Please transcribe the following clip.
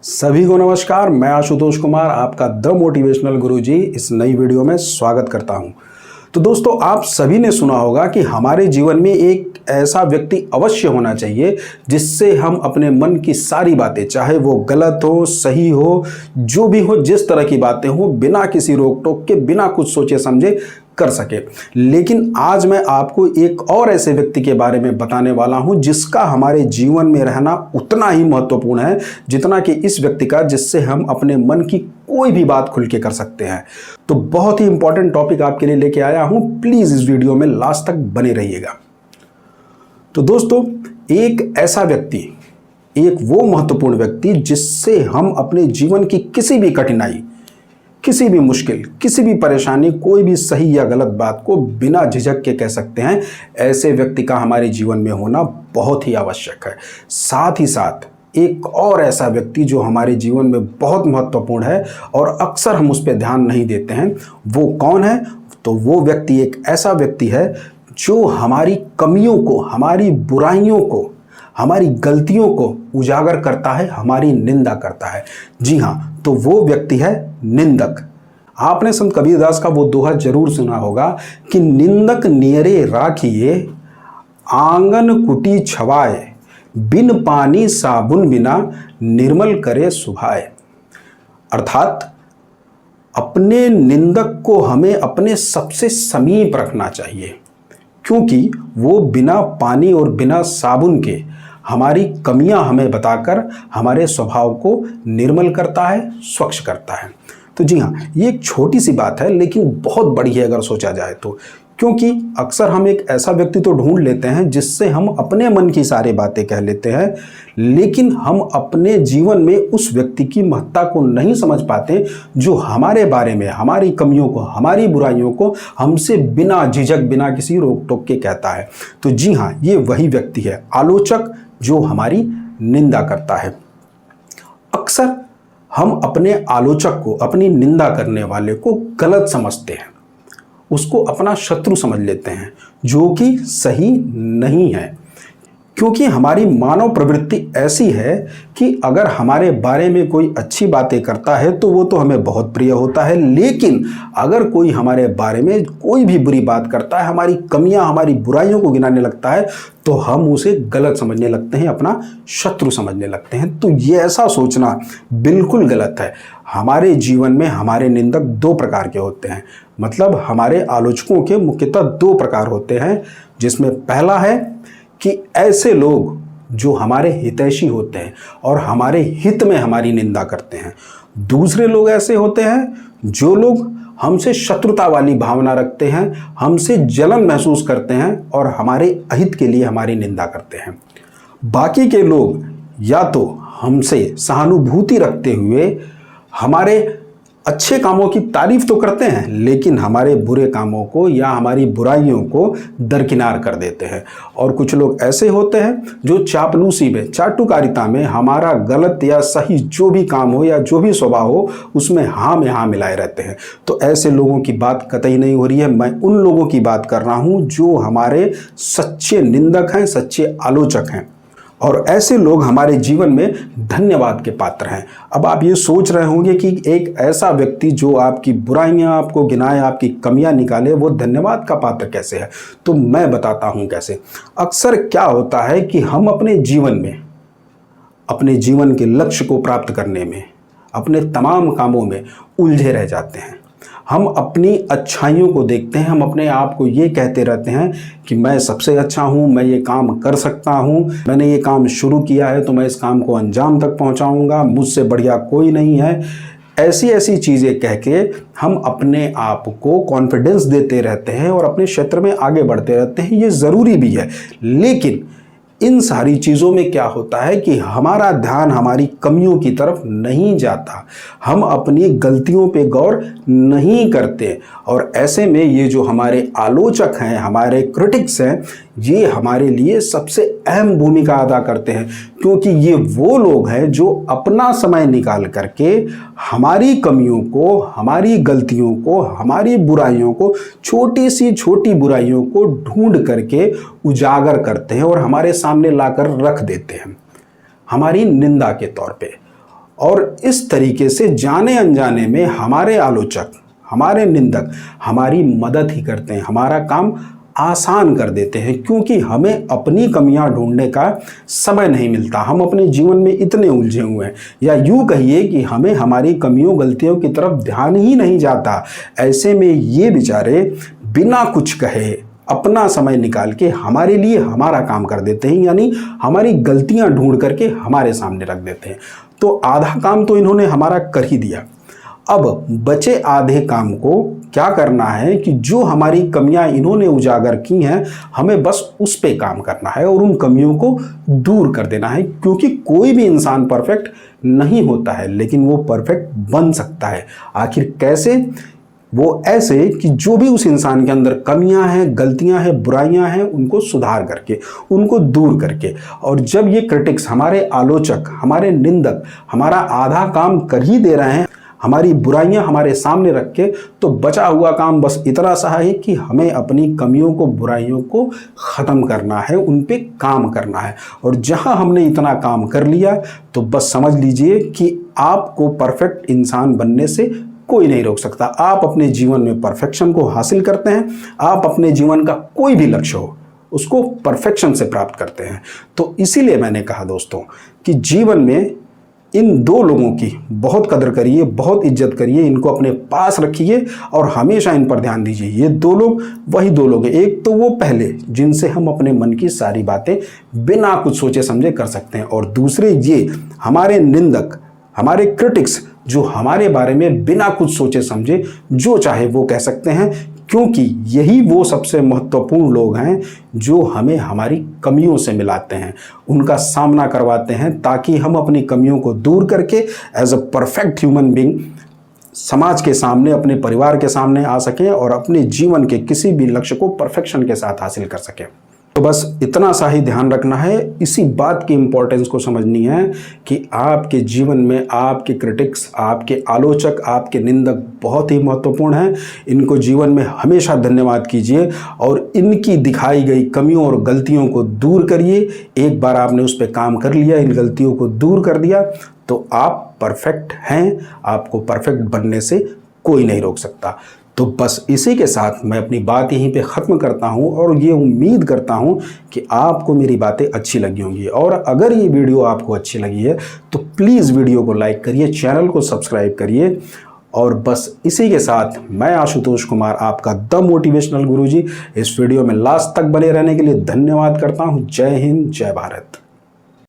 सभी को नमस्कार। मैं आशुतोष कुमार आपका द मोटिवेशनल गुरुजी इस नई वीडियो में स्वागत करता हूं। तो दोस्तों, आप सभी ने सुना होगा कि हमारे जीवन में एक ऐसा व्यक्ति अवश्य होना चाहिए जिससे हम अपने मन की सारी बातें, चाहे वो गलत हो सही हो, जो भी हो, जिस तरह की बातें हो, बिना किसी रोक टोक के, बिना कुछ सोचे समझे कर सके। लेकिन आज मैं आपको एक और ऐसे व्यक्ति के बारे में बताने वाला हूं जिसका हमारे जीवन में रहना उतना ही महत्वपूर्ण है जितना कि इस व्यक्ति का, जिससे हम अपने मन की कोई भी बात खुल के कर सकते हैं। तो बहुत ही इंपॉर्टेंट टॉपिक आपके लिए लेके आया हूं, प्लीज इस वीडियो में लास्ट तक बने रहिएगा। तो दोस्तों, एक ऐसा व्यक्ति, एक वो महत्वपूर्ण व्यक्ति जिससे हम अपने जीवन की किसी भी कठिनाई, किसी भी मुश्किल, किसी भी परेशानी, कोई भी सही या गलत बात को बिना झिझक के कह सकते हैं, ऐसे व्यक्ति का हमारे जीवन में होना बहुत ही आवश्यक है। साथ ही साथ एक और ऐसा व्यक्ति जो हमारे जीवन में बहुत महत्वपूर्ण है और अक्सर हम उस पर ध्यान नहीं देते हैं, वो कौन है? तो वो व्यक्ति एक ऐसा व्यक्ति है जो हमारी कमियों को, हमारी बुराइयों को, हमारी गलतियों को उजागर करता है, हमारी निंदा करता है। जी हाँ, तो वो व्यक्ति है निंदक। आपने संत कबीरदास का वो दोहा जरूर सुना होगा कि निंदक नियरे राखिए, आंगन कुटी छवाए, बिन पानी साबुन बिना निर्मल करे सुभाए। अर्थात अपने निंदक को हमें अपने सबसे समीप रखना चाहिए, क्योंकि वो बिना पानी और बिना साबुन के हमारी कमियां हमें बताकर हमारे स्वभाव को निर्मल करता है, स्वच्छ करता है। तो जी हाँ, ये एक छोटी सी बात है लेकिन बहुत बड़ी है अगर सोचा जाए तो, क्योंकि अक्सर हम एक ऐसा व्यक्ति तो ढूंढ लेते हैं जिससे हम अपने मन की सारी बातें कह लेते हैं, लेकिन हम अपने जीवन में उस व्यक्ति की महत्ता को नहीं समझ पाते जो हमारे बारे में, हमारी कमियों को, हमारी बुराइयों को हमसे बिना झिझक, बिना किसी रोक टोक के कहता है। तो जी हाँ, ये वही व्यक्ति है, आलोचक, जो हमारी निंदा करता है। अक्सर हम अपने आलोचक को, अपनी निंदा करने वाले को गलत समझते हैं, उसको अपना शत्रु समझ लेते हैं, जो कि सही नहीं है। क्योंकि हमारी मानव प्रवृत्ति ऐसी है कि अगर हमारे बारे में कोई अच्छी बातें करता है तो वो तो हमें बहुत प्रिय होता है, लेकिन अगर कोई हमारे बारे में कोई भी बुरी बात करता है, हमारी कमियां, हमारी बुराइयों को गिनाने लगता है, तो हम उसे गलत समझने लगते हैं, अपना शत्रु समझने लगते हैं। तो ये ऐसा सोचना बिल्कुल गलत है। हमारे जीवन में हमारे निंदक दो प्रकार के होते हैं, मतलब हमारे आलोचकों के मुख्यतः दो प्रकार होते हैं, जिसमें पहला है कि ऐसे लोग जो हमारे हितैषी होते हैं और हमारे हित में हमारी निंदा करते हैं। दूसरे लोग ऐसे होते हैं जो लोग हमसे शत्रुता वाली भावना रखते हैं, हमसे जलन महसूस करते हैं और हमारे अहित के लिए हमारी निंदा करते हैं। बाकी के लोग या तो हमसे सहानुभूति रखते हुए हमारे अच्छे कामों की तारीफ तो करते हैं, लेकिन हमारे बुरे कामों को या हमारी बुराइयों को दरकिनार कर देते हैं। और कुछ लोग ऐसे होते हैं जो चापलूसी में, चाटुकारिता में हमारा गलत या सही जो भी काम हो या जो भी स्वभाव हो, उसमें हाँ में हाँ मिलाए रहते हैं। तो ऐसे लोगों की बात कतई नहीं हो रही है। मैं उन लोगों की बात कर रहा हूं जो हमारे सच्चे निंदक हैं, सच्चे आलोचक हैं, और ऐसे लोग हमारे जीवन में धन्यवाद के पात्र हैं। अब आप ये सोच रहे होंगे कि एक ऐसा व्यक्ति जो आपकी बुराइयां आपको गिनाए, आपकी कमियां निकाले, वो धन्यवाद का पात्र कैसे है? तो मैं बताता हूं कैसे। अक्सर क्या होता है कि हम अपने जीवन में, अपने जीवन के लक्ष्य को प्राप्त करने में, अपने तमाम कामों में उलझे रह जाते हैं। हम अपनी अच्छाइयों को देखते हैं, हम अपने आप को ये कहते रहते हैं कि मैं सबसे अच्छा हूँ, मैं ये काम कर सकता हूँ, मैंने ये काम शुरू किया है तो मैं इस काम को अंजाम तक पहुँचाऊँगा, मुझसे बढ़िया कोई नहीं है। ऐसी ऐसी चीज़ें कह के हम अपने आप को कॉन्फिडेंस देते रहते हैं और अपने क्षेत्र में आगे बढ़ते रहते हैं। ये ज़रूरी भी है, लेकिन इन सारी चीज़ों में क्या होता है कि हमारा ध्यान हमारी कमियों की तरफ नहीं जाता, हम अपनी गलतियों पे गौर नहीं करते। और ऐसे में ये जो हमारे आलोचक हैं, हमारे क्रिटिक्स हैं, ये हमारे लिए सबसे अहम भूमिका अदा करते हैं, क्योंकि ये वो लोग हैं जो अपना समय निकाल करके हमारी कमियों को, हमारी गलतियों को, हमारी बुराइयों को, छोटी सी छोटी बुराइयों को ढूंढ करके उजागर करते हैं और हमारे सामने लाकर रख देते हैं हमारी निंदा के तौर पे। और इस तरीके से जाने अनजाने में हमारे आलोचक, हमारे निंदक हमारी मदद ही करते हैं, हमारा काम आसान कर देते हैं, क्योंकि हमें अपनी कमियां ढूंढने का समय नहीं मिलता। हम अपने जीवन में इतने उलझे हुए हैं, या यूं कहिए कि हमें हमारी कमियों गलतियों की तरफ ध्यान ही नहीं जाता। ऐसे में ये बेचारे बिना कुछ कहे अपना समय निकाल के हमारे लिए हमारा काम कर देते हैं, यानी हमारी गलतियां ढूंढ करके हमारे सामने रख देते हैं। तो आधा काम तो इन्होंने हमारा कर ही दिया। अब बचे आधे काम को क्या करना है कि जो हमारी कमियां इन्होंने उजागर की हैं, हमें बस उस पे काम करना है और उन कमियों को दूर कर देना है। क्योंकि कोई भी इंसान परफेक्ट नहीं होता है, लेकिन वो परफेक्ट बन सकता है। आखिर कैसे? वो ऐसे कि जो भी उस इंसान के अंदर कमियां हैं, गलतियां हैं, बुराइयां हैं, उनको सुधार करके, उनको दूर करके। और जब ये क्रिटिक्स, हमारे आलोचक, हमारे निंदक हमारा आधा काम कर ही दे रहे हैं, हमारी बुराइयां हमारे सामने रख के, तो बचा हुआ काम बस इतना सा है कि हमें अपनी कमियों को, बुराइयों को ख़त्म करना है, उन पे काम करना है। और जहां हमने इतना काम कर लिया तो बस समझ लीजिए कि आपको परफेक्ट इंसान बनने से कोई नहीं रोक सकता। आप अपने जीवन में परफेक्शन को हासिल करते हैं, आप अपने जीवन का कोई भी लक्ष्य हो उसको परफेक्शन से प्राप्त करते हैं। तो इसीलिए मैंने कहा दोस्तों कि जीवन में इन दो लोगों की बहुत कदर करिए, बहुत इज्जत करिए, इनको अपने पास रखिए और हमेशा इन पर ध्यान दीजिए। ये दो लोग वही दो लोग हैं। एक तो वो पहले जिनसे हम अपने मन की सारी बातें बिना कुछ सोचे समझे कर सकते हैं, और दूसरे ये हमारे निंदक, हमारे क्रिटिक्स, जो हमारे बारे में बिना कुछ सोचे समझे जो चाहे वो कह सकते हैं। क्योंकि यही वो सबसे महत्वपूर्ण लोग हैं जो हमें हमारी कमियों से मिलाते हैं, उनका सामना करवाते हैं, ताकि हम अपनी कमियों को दूर करके as a perfect human being समाज के सामने, अपने परिवार के सामने आ सकें और अपने जीवन के किसी भी लक्ष्य को परफेक्शन के साथ हासिल कर सकें। तो बस इतना सा ही ध्यान रखना है, इसी बात की इंपॉर्टेंस को समझनी है कि आपके जीवन में आपके क्रिटिक्स, आपके आलोचक, आपके निंदक बहुत ही महत्वपूर्ण हैं। इनको जीवन में हमेशा धन्यवाद कीजिए और इनकी दिखाई गई कमियों और गलतियों को दूर करिए। एक बार आपने उस पर काम कर लिया, इन गलतियों को दूर कर दिया, तो आप परफेक्ट हैं। आपको परफेक्ट बनने से कोई नहीं रोक सकता। तो बस इसी के साथ मैं अपनी बात यहीं पे ख़त्म करता हूं और ये उम्मीद करता हूं कि आपको मेरी बातें अच्छी लगी होंगी। और अगर ये वीडियो आपको अच्छी लगी है तो प्लीज़ वीडियो को लाइक करिए, चैनल को सब्सक्राइब करिए। और बस इसी के साथ मैं आशुतोष कुमार, आपका द मोटिवेशनल गुरुजी, इस वीडियो में लास्ट तक बने रहने के लिए धन्यवाद करता हूँ। जय हिंद, जय भारत।